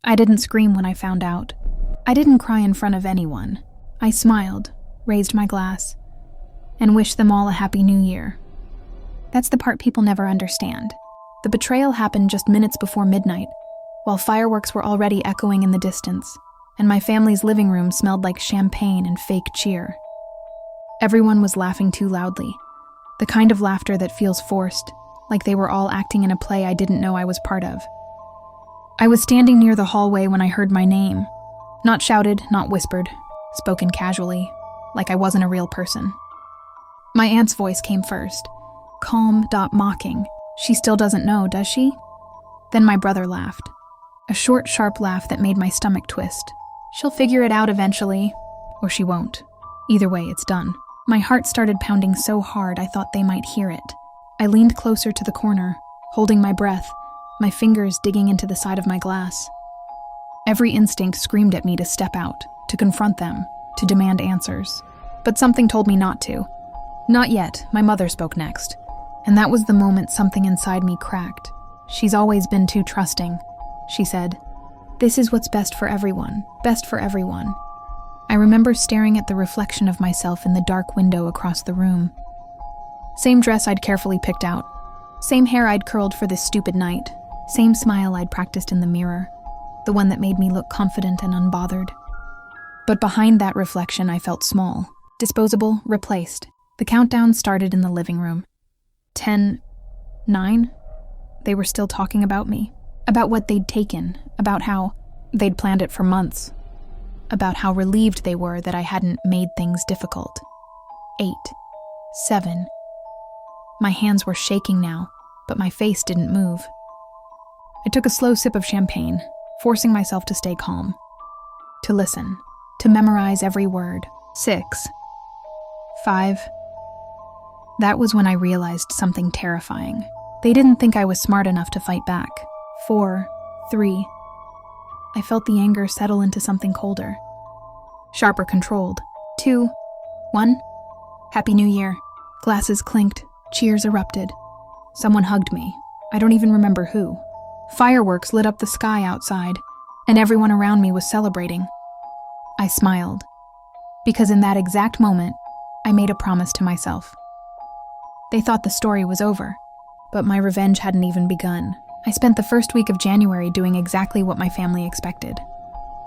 I didn't scream when I found out. I didn't cry in front of anyone. I smiled, raised my glass, and wished them all a happy new year. That's the part people never understand. The betrayal happened just minutes before midnight, while fireworks were already echoing in the distance, and my family's living room smelled like champagne and fake cheer. Everyone was laughing too loudly, the kind of laughter that feels forced, like they were all acting in a play I didn't know I was part of. I was standing near the hallway when I heard my name. Not shouted, not whispered, spoken casually, like I wasn't a real person. My aunt's voice came first, calm, mocking. She still doesn't know, does she? Then my brother laughed. A short, sharp laugh that made my stomach twist. She'll figure it out eventually, or she won't. Either way, it's done. My heart started pounding so hard I thought they might hear it. I leaned closer to the corner, holding my breath, my fingers digging into the side of my glass. Every instinct screamed at me to step out, to confront them, to demand answers. But something told me not to. Not yet, my mother spoke next. And that was the moment something inside me cracked. She's always been too trusting, she said. This is what's best for everyone, best for everyone. I remember staring at the reflection of myself in the dark window across the room. Same dress I'd carefully picked out. Same hair I'd curled for this stupid night. Same smile I'd practiced in the mirror. The one that made me look confident and unbothered. But behind that reflection, I felt small, disposable, replaced. The countdown started in the living room. 10, 9? They were still talking about me. About what they'd taken. About how they'd planned it for months. About how relieved they were that I hadn't made things difficult. 8, 7. My hands were shaking now, but my face didn't move. I took a slow sip of champagne, forcing myself to stay calm. To listen. To memorize every word. 6. 5. That was when I realized something terrifying. They didn't think I was smart enough to fight back. 4, 3. I felt the anger settle into something colder. Sharper controlled. 2, 1. Happy New Year. Glasses clinked. Cheers erupted. Someone hugged me. I don't even remember who. Fireworks lit up the sky outside, and everyone around me was celebrating. I smiled, because in that exact moment, I made a promise to myself. They thought the story was over, but my revenge hadn't even begun. I spent the first week of January doing exactly what my family expected.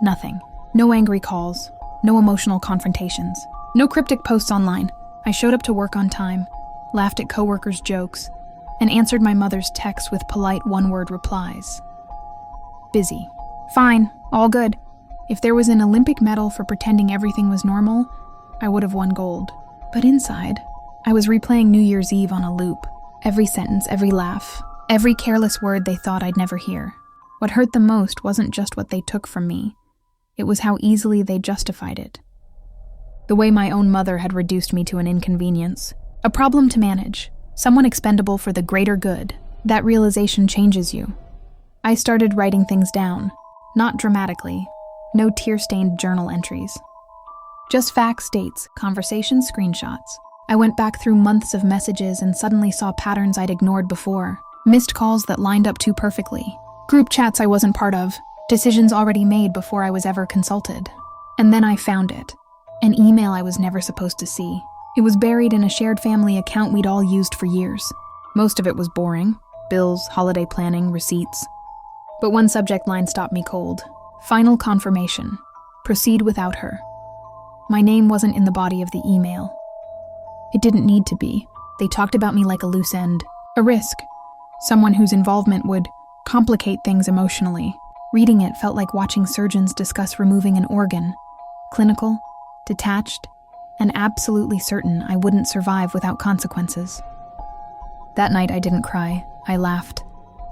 Nothing. No angry calls. No emotional confrontations. No cryptic posts online. I showed up to work on time, laughed at coworkers' jokes, and answered my mother's texts with polite one-word replies. Busy. Fine. All good. If there was an Olympic medal for pretending everything was normal, I would have won gold. But inside, I was replaying New Year's Eve on a loop. Every sentence, every laugh, every careless word they thought I'd never hear. What hurt them most wasn't just what they took from me. It was how easily they justified it. The way my own mother had reduced me to an inconvenience. A problem to manage. Someone expendable for the greater good. That realization changes you. I started writing things down. Not dramatically. No tear-stained journal entries. Just facts, dates, conversation screenshots. I went back through months of messages and suddenly saw patterns I'd ignored before. Missed calls that lined up too perfectly. Group chats I wasn't part of. Decisions already made before I was ever consulted. And then I found it. An email I was never supposed to see. It was buried in a shared family account we'd all used for years. Most of it was boring. Bills, holiday planning, receipts. But one subject line stopped me cold. Final confirmation. Proceed without her. My name wasn't in the body of the email. It didn't need to be. They talked about me like a loose end. A risk. Someone whose involvement would complicate things emotionally. Reading it felt like watching surgeons discuss removing an organ. Clinical, detached, and absolutely certain I wouldn't survive without consequences. That night I didn't cry. I laughed.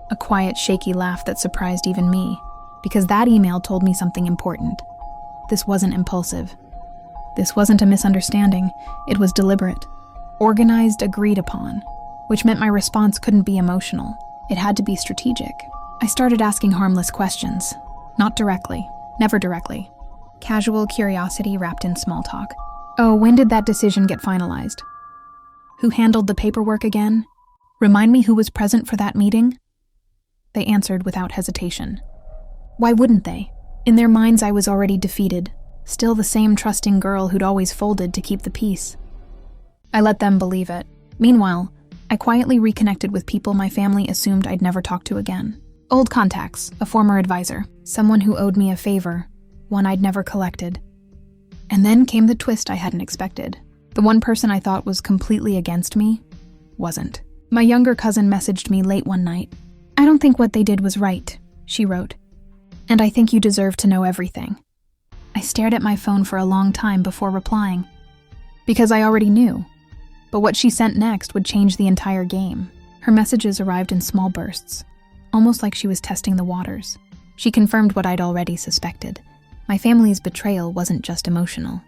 A quiet, shaky laugh that surprised even me, because that email told me something important. This wasn't impulsive. This wasn't a misunderstanding. It was deliberate. Organized, agreed upon, which meant my response couldn't be emotional. It had to be strategic. I started asking harmless questions. Not directly. Never directly. Casual curiosity wrapped in small talk. Oh, when did that decision get finalized? Who handled the paperwork again? Remind me who was present for that meeting? They answered without hesitation. Why wouldn't they? In their minds, I was already defeated, still the same trusting girl who'd always folded to keep the peace. I let them believe it. Meanwhile, I quietly reconnected with people my family assumed I'd never talk to again. Old contacts, a former advisor, someone who owed me a favor, one I'd never collected. And then came the twist I hadn't expected. The one person I thought was completely against me wasn't. My younger cousin messaged me late one night. "I don't think what they did was right," she wrote. "And I think you deserve to know everything." I stared at my phone for a long time before replying, because I already knew. But what she sent next would change the entire game. Her messages arrived in small bursts, almost like she was testing the waters. She confirmed what I'd already suspected. My family's betrayal wasn't just emotional.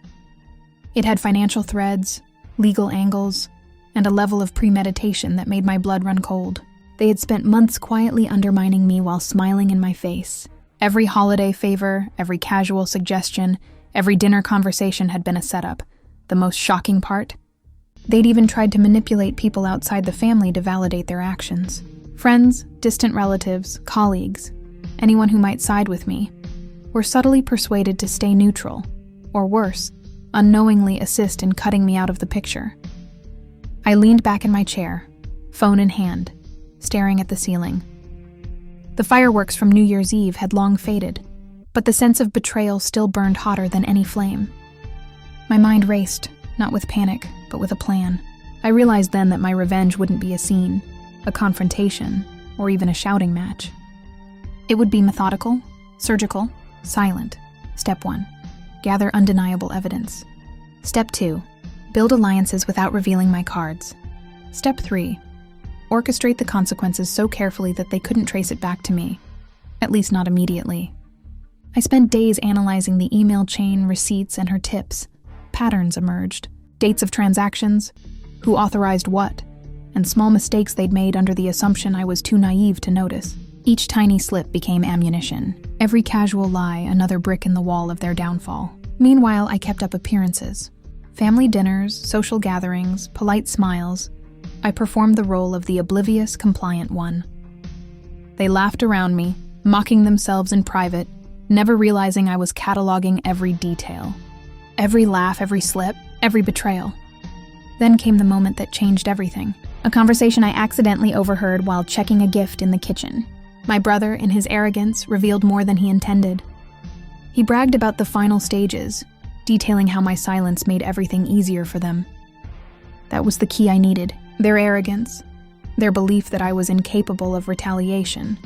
It had financial threads, legal angles, and a level of premeditation that made my blood run cold. They had spent months quietly undermining me while smiling in my face. Every holiday favor, every casual suggestion, every dinner conversation had been a setup. The most shocking part? They'd even tried to manipulate people outside the family to validate their actions. Friends, distant relatives, colleagues, anyone who might side with me, were subtly persuaded to stay neutral, or worse, unknowingly assist in cutting me out of the picture. I leaned back in my chair, phone in hand, staring at the ceiling. The fireworks from New Year's Eve had long faded, but the sense of betrayal still burned hotter than any flame. My mind raced, not with panic, but with a plan. I realized then that my revenge wouldn't be a scene, a confrontation, or even a shouting match. It would be methodical, surgical, silent. Step 1. Gather undeniable evidence. Step 2. Build alliances without revealing my cards. Step 3. Orchestrate the consequences so carefully that they couldn't trace it back to me, at least not immediately. I spent days analyzing the email chain, receipts, and her tips. Patterns emerged. Dates of transactions, who authorized what, and small mistakes they'd made under the assumption I was too naive to notice. Each tiny slip became ammunition. Every casual lie, another brick in the wall of their downfall. Meanwhile, I kept up appearances. Family dinners, social gatherings, polite smiles. I performed the role of the oblivious, compliant one. They laughed around me, mocking themselves in private, never realizing I was cataloging every detail. Every laugh, every slip, every betrayal. Then came the moment that changed everything. A conversation I accidentally overheard while checking a gift in the kitchen. My brother, in his arrogance, revealed more than he intended. He bragged about the final stages, detailing how my silence made everything easier for them. That was the key I needed. Their arrogance, their belief that I was incapable of retaliation,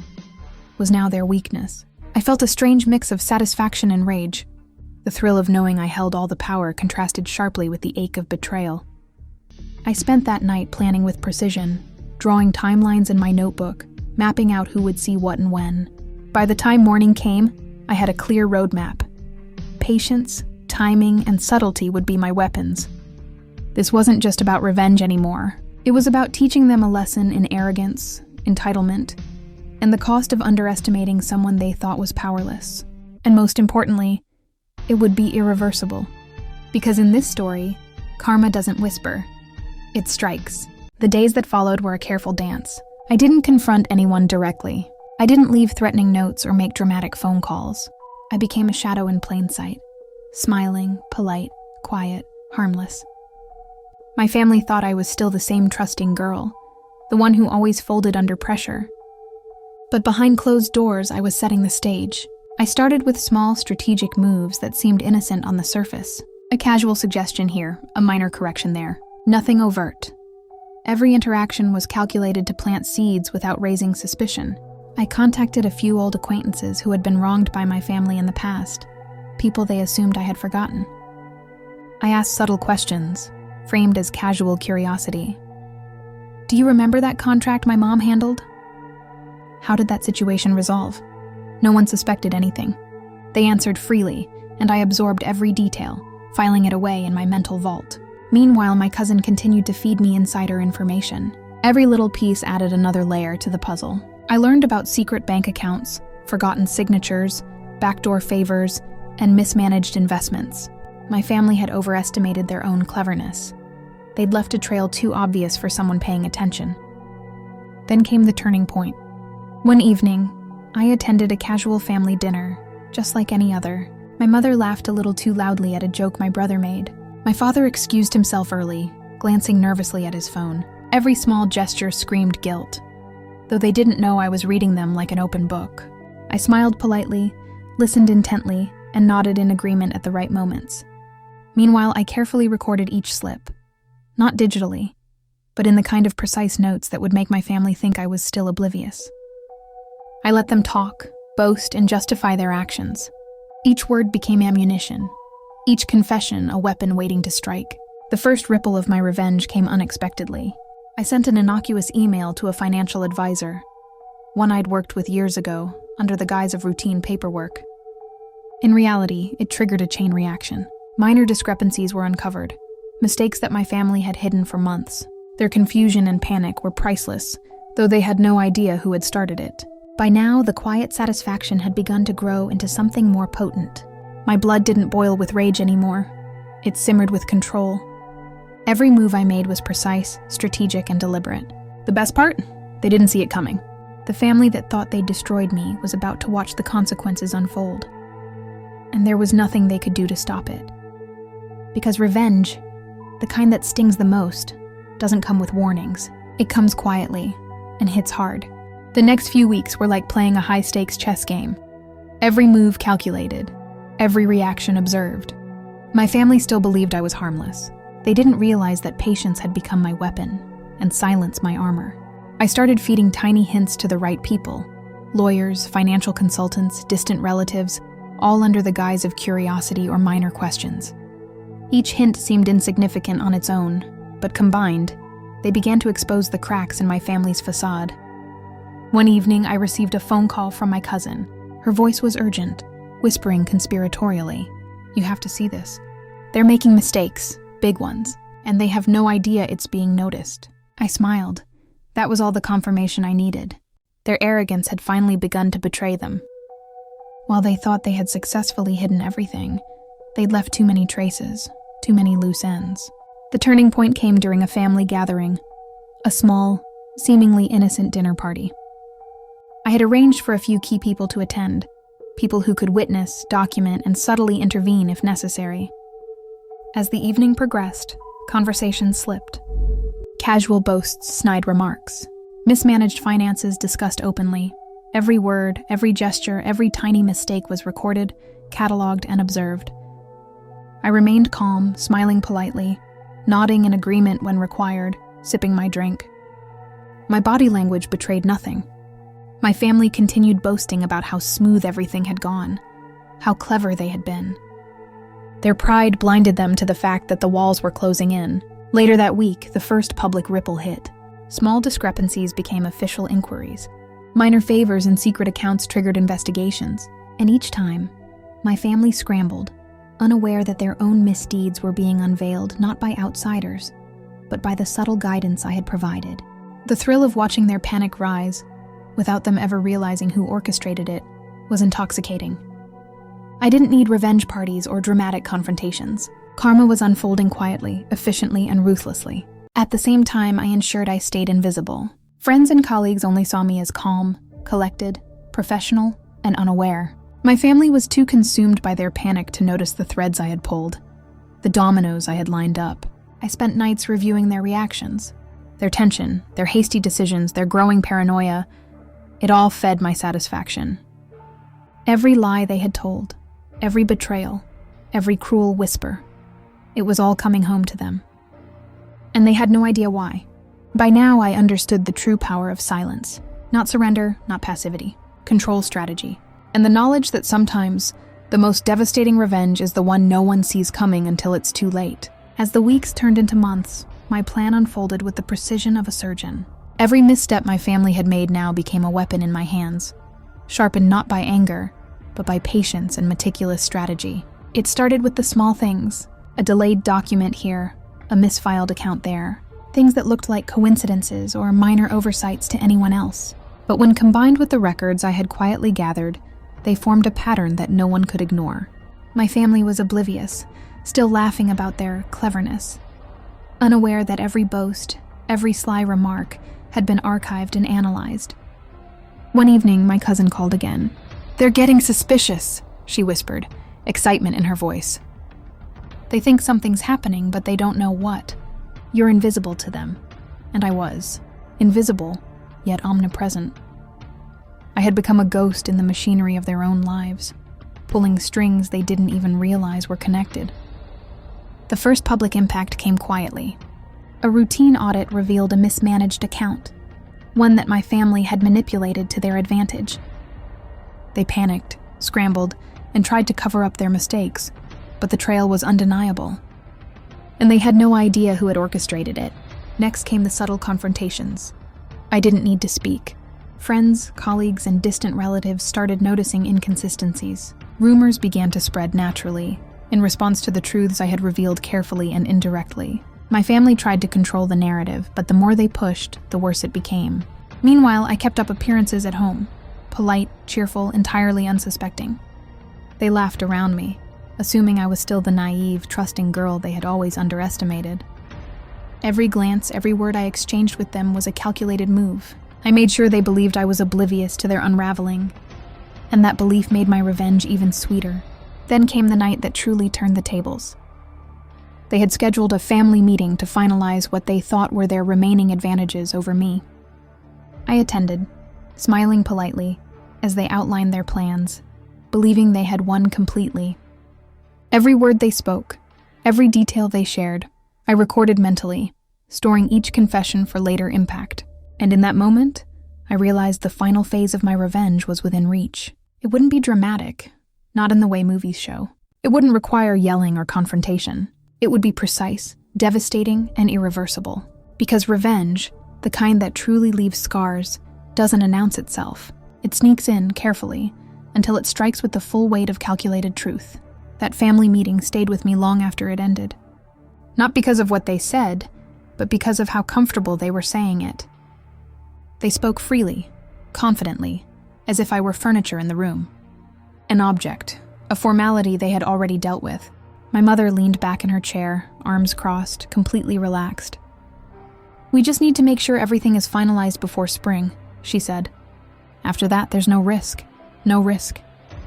was now their weakness. I felt a strange mix of satisfaction and rage. The thrill of knowing I held all the power contrasted sharply with the ache of betrayal. I spent that night planning with precision, drawing timelines in my notebook, mapping out who would see what and when. By the time morning came, I had a clear roadmap. Patience, timing, and subtlety would be my weapons. This wasn't just about revenge anymore. It was about teaching them a lesson in arrogance, entitlement, and the cost of underestimating someone they thought was powerless. And most importantly, it would be irreversible. Because in this story, karma doesn't whisper. It strikes. The days that followed were a careful dance. I didn't confront anyone directly. I didn't leave threatening notes or make dramatic phone calls. I became a shadow in plain sight. Smiling, polite, quiet, harmless. My family thought I was still the same trusting girl, the one who always folded under pressure. But behind closed doors, I was setting the stage. I started with small, strategic moves that seemed innocent on the surface. A casual suggestion here, a minor correction there. Nothing overt. Every interaction was calculated to plant seeds without raising suspicion. I contacted a few old acquaintances who had been wronged by my family in the past, people they assumed I had forgotten. I asked subtle questions, framed as casual curiosity. "Do you remember that contract my mom handled?" How did that situation resolve? No one suspected anything. They answered freely, and I absorbed every detail, filing it away in my mental vault. Meanwhile, my cousin continued to feed me insider information. Every little piece added another layer to the puzzle. I learned about secret bank accounts, forgotten signatures, backdoor favors, and mismanaged investments. My family had overestimated their own cleverness. They'd left a trail too obvious for someone paying attention. Then came the turning point. One evening, I attended a casual family dinner, just like any other. My mother laughed a little too loudly at a joke my brother made. My father excused himself early, glancing nervously at his phone. Every small gesture screamed guilt, though they didn't know I was reading them like an open book. I smiled politely, listened intently, and nodded in agreement at the right moments. Meanwhile, I carefully recorded each slip, not digitally, but in the kind of precise notes that would make my family think I was still oblivious. I let them talk, boast, and justify their actions. Each word became ammunition, each confession a weapon waiting to strike. The first ripple of my revenge came unexpectedly. I sent an innocuous email to a financial advisor, one I'd worked with years ago, under the guise of routine paperwork. In reality, it triggered a chain reaction. Minor discrepancies were uncovered, mistakes that my family had hidden for months. Their confusion and panic were priceless, though they had no idea who had started it. By now, the quiet satisfaction had begun to grow into something more potent. My blood didn't boil with rage anymore. It simmered with control. Every move I made was precise, strategic, and deliberate. The best part? They didn't see it coming. The family that thought they'd destroyed me was about to watch the consequences unfold. And there was nothing they could do to stop it. Because revenge, the kind that stings the most, doesn't come with warnings. It comes quietly and hits hard. The next few weeks were like playing a high-stakes chess game. Every move calculated, every reaction observed. My family still believed I was harmless. They didn't realize that patience had become my weapon and silence my armor. I started feeding tiny hints to the right people, lawyers, financial consultants, distant relatives, all under the guise of curiosity or minor questions. Each hint seemed insignificant on its own, but combined, they began to expose the cracks in my family's facade. One evening, I received a phone call from my cousin. Her voice was urgent, whispering conspiratorially, "You have to see this. They're making mistakes, big ones, and they have no idea it's being noticed." I smiled. That was all the confirmation I needed. Their arrogance had finally begun to betray them. While they thought they had successfully hidden everything, they'd left too many traces, too many loose ends. The turning point came during a family gathering, a small, seemingly innocent dinner party. I had arranged for a few key people to attend, people who could witness, document, and subtly intervene if necessary. As the evening progressed, conversations slipped. Casual boasts snide remarks. Mismanaged finances discussed openly. Every word, every gesture, every tiny mistake was recorded, cataloged, and observed. I remained calm, smiling politely, nodding in agreement when required, sipping my drink. My body language betrayed nothing. My family continued boasting about how smooth everything had gone, how clever they had been. Their pride blinded them to the fact that the walls were closing in. Later that week, the first public ripple hit. Small discrepancies became official inquiries. Minor favors and secret accounts triggered investigations. And each time, my family scrambled, unaware that their own misdeeds were being unveiled not by outsiders, but by the subtle guidance I had provided. The thrill of watching their panic rise, without them ever realizing who orchestrated it, was intoxicating. I didn't need revenge parties or dramatic confrontations. Karma was unfolding quietly, efficiently, and ruthlessly. At the same time, I ensured I stayed invisible. Friends and colleagues only saw me as calm, collected, professional, and unaware. My family was too consumed by their panic to notice the threads I had pulled, the dominoes I had lined up. I spent nights reviewing their reactions, their tension, their hasty decisions, their growing paranoia. It all fed my satisfaction. Every lie they had told, every betrayal, every cruel whisper, it was all coming home to them. And they had no idea why. By now, I understood the true power of silence. Not surrender, not passivity. Control strategy. And the knowledge that sometimes, the most devastating revenge is the one no one sees coming until it's too late. As the weeks turned into months, my plan unfolded with the precision of a surgeon. Every misstep my family had made now became a weapon in my hands, sharpened not by anger, but by patience and meticulous strategy. It started with the small things, a delayed document here, a misfiled account there, things that looked like coincidences or minor oversights to anyone else. But when combined with the records I had quietly gathered, they formed a pattern that no one could ignore. My family was oblivious, still laughing about their cleverness, unaware that every boast, every sly remark, had been archived and analyzed. One evening, my cousin called again. "They're getting suspicious," she whispered, excitement in her voice. "They think something's happening, but they don't know what. You're invisible to them." And I was. Invisible, yet omnipresent. I had become a ghost in the machinery of their own lives, pulling strings they didn't even realize were connected. The first public impact came quietly. A routine audit revealed a mismanaged account, one that my family had manipulated to their advantage. They panicked, scrambled, and tried to cover up their mistakes, but the trail was undeniable. And they had no idea who had orchestrated it. Next came the subtle confrontations. I didn't need to speak. Friends, colleagues, and distant relatives started noticing inconsistencies. Rumors began to spread naturally, in response to the truths I had revealed carefully and indirectly. My family tried to control the narrative, but the more they pushed, the worse it became. Meanwhile, I kept up appearances at home, polite, cheerful, entirely unsuspecting. They laughed around me, assuming I was still the naive, trusting girl they had always underestimated. Every glance, every word I exchanged with them was a calculated move. I made sure they believed I was oblivious to their unraveling, and that belief made my revenge even sweeter. Then came the night that truly turned the tables. They had scheduled a family meeting to finalize what they thought were their remaining advantages over me. I attended, smiling politely, as they outlined their plans, believing they had won completely. Every word they spoke, every detail they shared, I recorded mentally, storing each confession for later impact. And in that moment, I realized the final phase of my revenge was within reach. It wouldn't be dramatic, not in the way movies show. It wouldn't require yelling or confrontation. It would be precise, devastating, and irreversible. Because revenge, the kind that truly leaves scars, doesn't announce itself. It sneaks in carefully until it strikes with the full weight of calculated truth. That family meeting stayed with me long after it ended. Not because of what they said, but because of how comfortable they were saying it. They spoke freely, confidently, as if I were furniture in the room. An object, a formality they had already dealt with. My mother leaned back in her chair, arms crossed, completely relaxed. "We just need to make sure everything is finalized before spring," she said. "After that, there's no risk. No risk."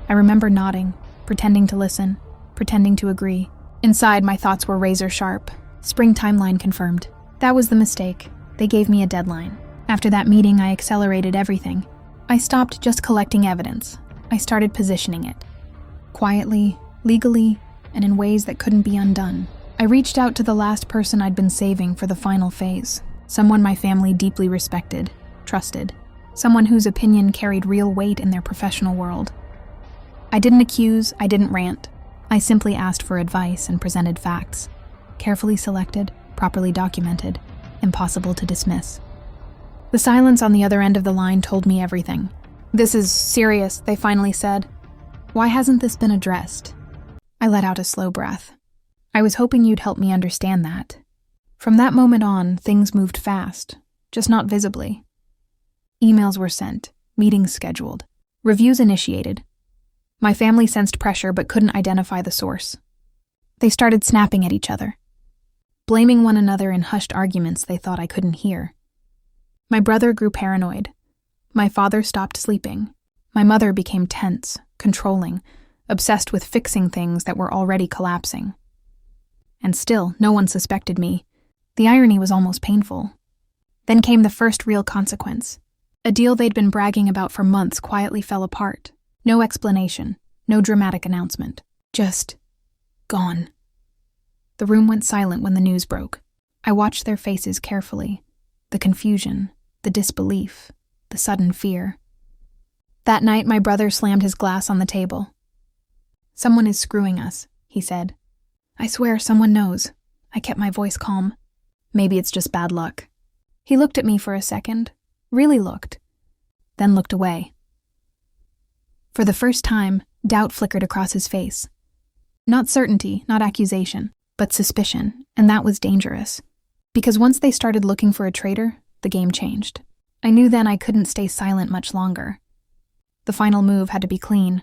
I remember nodding, pretending to listen, pretending to agree. Inside, my thoughts were razor sharp. Spring timeline confirmed. That was the mistake. They gave me a deadline. After that meeting, I accelerated everything. I stopped just collecting evidence. I started positioning it. Quietly, legally, and in ways that couldn't be undone. I reached out to the last person I'd been saving for the final phase. Someone my family deeply respected, trusted. Someone whose opinion carried real weight in their professional world. I didn't accuse, I didn't rant. I simply asked for advice and presented facts. Carefully selected, properly documented, impossible to dismiss. The silence on the other end of the line told me everything. "This is serious," they finally said. "Why hasn't this been addressed?" I let out a slow breath. "I was hoping you'd help me understand that." From that moment on, things moved fast, just not visibly. Emails were sent, meetings scheduled, reviews initiated. My family sensed pressure but couldn't identify the source. They started snapping at each other, blaming one another in hushed arguments they thought I couldn't hear. My brother grew paranoid. My father stopped sleeping. My mother became tense, controlling, obsessed with fixing things that were already collapsing. And still, no one suspected me. The irony was almost painful. Then came the first real consequence. A deal they'd been bragging about for months quietly fell apart. No explanation, no dramatic announcement. Just gone. The room went silent when the news broke. I watched their faces carefully. The confusion, the disbelief, the sudden fear. That night, my brother slammed his glass on the table. "Someone is screwing us," he said. "I swear someone knows." I kept my voice calm. "Maybe it's just bad luck." He looked at me for a second, really looked, then looked away. For the first time, doubt flickered across his face. Not certainty, not accusation, but suspicion, and that was dangerous. Because once they started looking for a traitor, the game changed. I knew then I couldn't stay silent much longer. The final move had to be clean,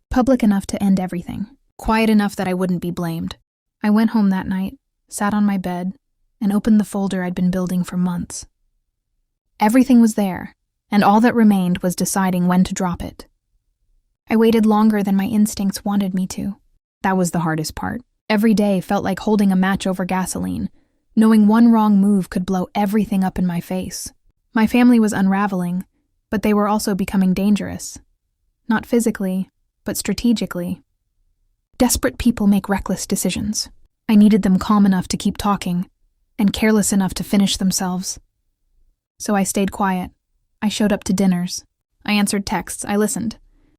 public enough to end everything, quiet enough that I wouldn't be blamed. I went home that night, sat on my bed, and opened the folder I'd been building for months. Everything was there, and all that remained was deciding when to drop it. I waited longer than my instincts wanted me to. That was the hardest part. Every day felt like holding a match over gasoline, knowing one wrong move could blow everything up in my face. My family was unraveling, but they were also becoming dangerous. Not physically, but strategically. Desperate people make reckless decisions. I needed them calm enough to keep talking, and careless enough to finish themselves. So I stayed quiet. I showed up to dinners. I answered texts. I listened.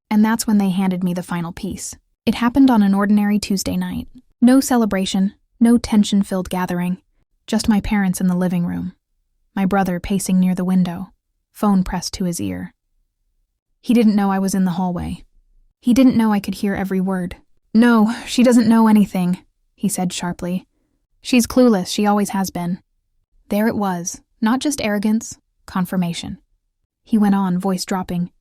And that's when they handed me the final piece. It happened on an ordinary Tuesday night. No celebration, no tension-filled gathering. Just my parents in the living room. My brother pacing near the window, phone pressed to his ear. He didn't know I was in the hallway. He didn't know I could hear every word. "No, she doesn't know anything," he said sharply. "She's clueless, she always has been." There it was, not just arrogance, confirmation. He went on, voice dropping.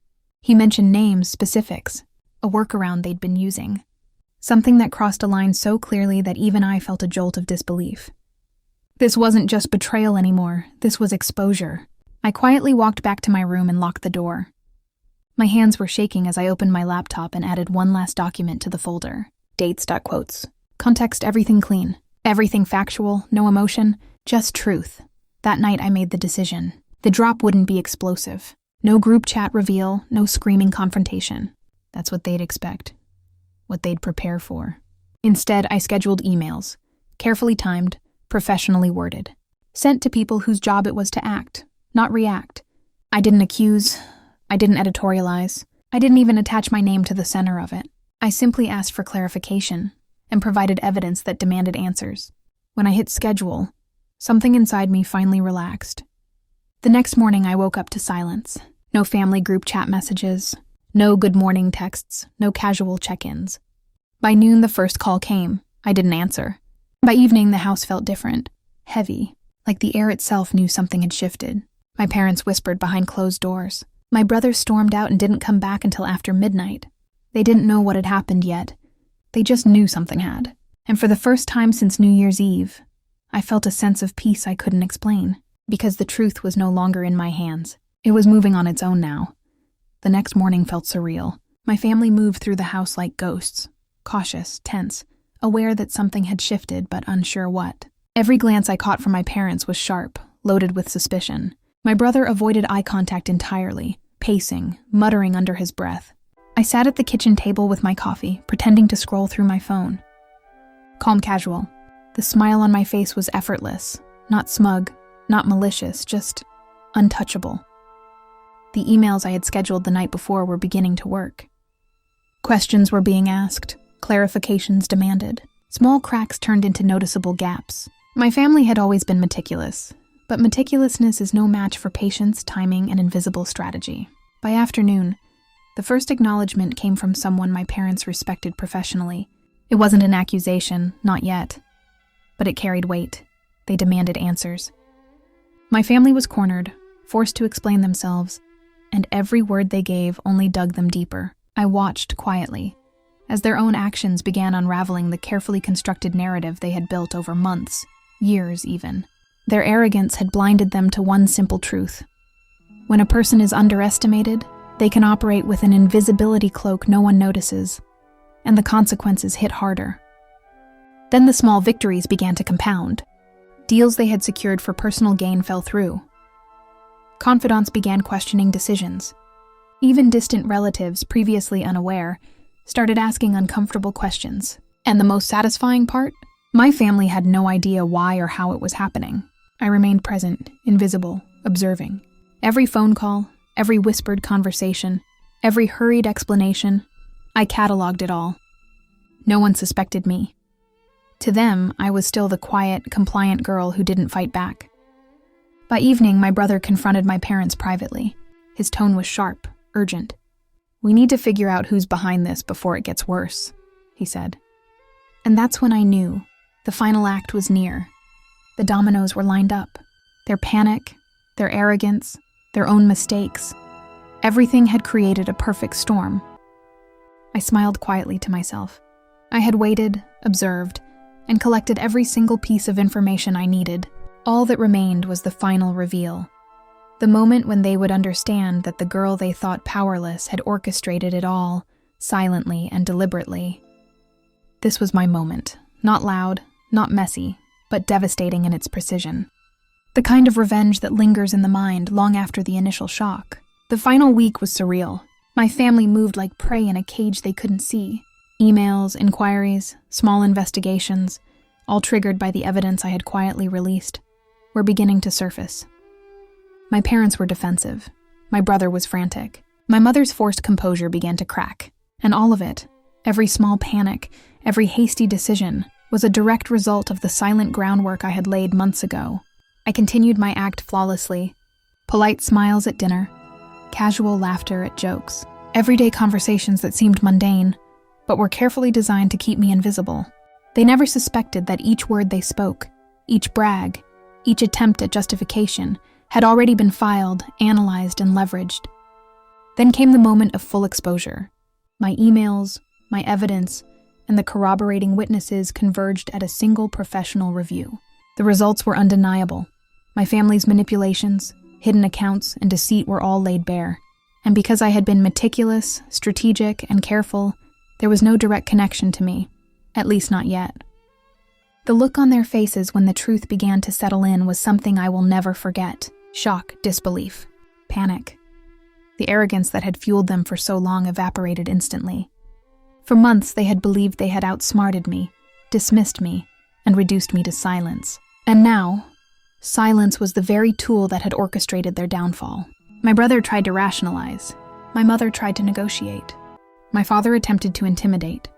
He mentioned names, specifics, a workaround they'd been using. Something that crossed a line so clearly that even I felt a jolt of disbelief. This wasn't just betrayal anymore, this was exposure. I quietly walked back to my room and locked the door. My hands were shaking as I opened my laptop and added one last document to the folder. Dates.quotes. Context, everything clean. Everything factual, no emotion, just truth. That night I made the decision. The drop wouldn't be explosive. No group chat reveal, no screaming confrontation. That's what they'd expect. What they'd prepare for. Instead, I scheduled emails. Carefully timed, professionally worded. Sent to people whose job it was to act, not react. I didn't accuse. I didn't editorialize. I didn't even attach my name to the center of it. I simply asked for clarification and provided evidence that demanded answers. When I hit schedule, something inside me finally relaxed. The next morning I woke up to silence. No family group chat messages, no good morning texts, no casual check-ins. By noon the first call came. I didn't answer. By evening the house felt different, heavy, like the air itself knew something had shifted. My parents whispered behind closed doors. My brother stormed out and didn't come back until after midnight. They didn't know what had happened yet. They just knew something had. And for the first time since New Year's Eve, I felt a sense of peace I couldn't explain, because the truth was no longer in my hands. It was moving on its own now. The next morning felt surreal. My family moved through the house like ghosts, cautious, tense, aware that something had shifted but unsure what. Every glance I caught from my parents was sharp, loaded with suspicion. My brother avoided eye contact entirely, pacing, muttering under his breath. I sat at the kitchen table with my coffee, pretending to scroll through my phone. Calm, casual. The smile on my face was effortless, not smug, not malicious, just untouchable. The emails I had scheduled the night before were beginning to work. Questions were being asked, clarifications demanded. Small cracks turned into noticeable gaps. My family had always been meticulous, but meticulousness is no match for patience, timing, and invisible strategy. By afternoon, the first acknowledgement came from someone my parents respected professionally. It wasn't an accusation, not yet, but it carried weight. They demanded answers. My family was cornered, forced to explain themselves, and every word they gave only dug them deeper. I watched quietly, as their own actions began unraveling the carefully constructed narrative they had built over months, years even. Their arrogance had blinded them to one simple truth. When a person is underestimated, they can operate with an invisibility cloak no one notices, and the consequences hit harder. Then the small victories began to compound. Deals they had secured for personal gain fell through. Confidants began questioning decisions. Even distant relatives, previously unaware, started asking uncomfortable questions. And the most satisfying part? My family had no idea why or how it was happening. I remained present, invisible, observing. Every phone call, every whispered conversation, every hurried explanation, I cataloged it all. No one suspected me. To them, I was still the quiet, compliant girl who didn't fight back. By evening, my brother confronted my parents privately. His tone was sharp, urgent. "We need to figure out who's behind this before it gets worse," he said. And that's when I knew the final act was near. The dominoes were lined up. Their panic, their arrogance, their own mistakes. Everything had created a perfect storm. I smiled quietly to myself. I had waited, observed, and collected every single piece of information I needed. All that remained was the final reveal. The moment when they would understand that the girl they thought powerless had orchestrated it all, silently and deliberately. This was my moment. Not loud, not messy, but devastating in its precision. The kind of revenge that lingers in the mind long after the initial shock. The final week was surreal. My family moved like prey in a cage they couldn't see. Emails, inquiries, small investigations, all triggered by the evidence I had quietly released, were beginning to surface. My parents were defensive. My brother was frantic. My mother's forced composure began to crack. And all of it, every small panic, every hasty decision, was a direct result of the silent groundwork I had laid months ago. I continued my act flawlessly. Polite smiles at dinner, casual laughter at jokes, everyday conversations that seemed mundane, but were carefully designed to keep me invisible. They never suspected that each word they spoke, each brag, each attempt at justification, had already been filed, analyzed, and leveraged. Then came the moment of full exposure. My emails, my evidence, and the corroborating witnesses converged at a single professional review. The results were undeniable. My family's manipulations, hidden accounts, and deceit were all laid bare. And because I had been meticulous, strategic, and careful, there was no direct connection to me, at least not yet. The look on their faces when the truth began to settle in was something I will never forget. Shock, disbelief, panic. The arrogance that had fueled them for so long evaporated instantly. For months they had believed they had outsmarted me, dismissed me, and reduced me to silence. And now, silence was the very tool that had orchestrated their downfall. My brother tried to rationalize. My mother tried to negotiate. My father attempted to intimidate.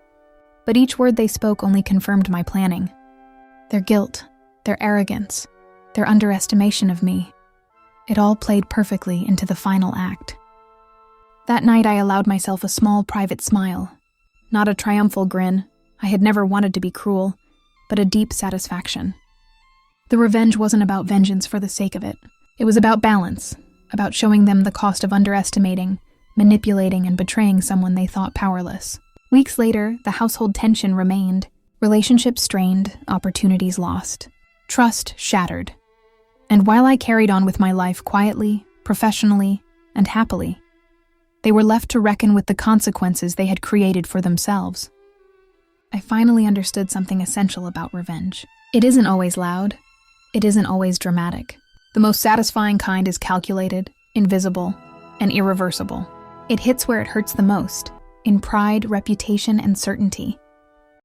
But each word they spoke only confirmed my planning. Their guilt, their arrogance, their underestimation of me. It all played perfectly into the final act. That night I allowed myself a small private smile. Not a triumphal grin. I had never wanted to be cruel, but a deep satisfaction. The revenge wasn't about vengeance for the sake of it. It was about balance, about showing them the cost of underestimating, manipulating, and betraying someone they thought powerless. Weeks later, the household tension remained. Relationships strained, opportunities lost. Trust shattered. And while I carried on with my life quietly, professionally, and happily, they were left to reckon with the consequences they had created for themselves. I finally understood something essential about revenge. It isn't always loud. It isn't always dramatic. The most satisfying kind is calculated, invisible, and irreversible. It hits where it hurts the most, in pride, reputation, and certainty.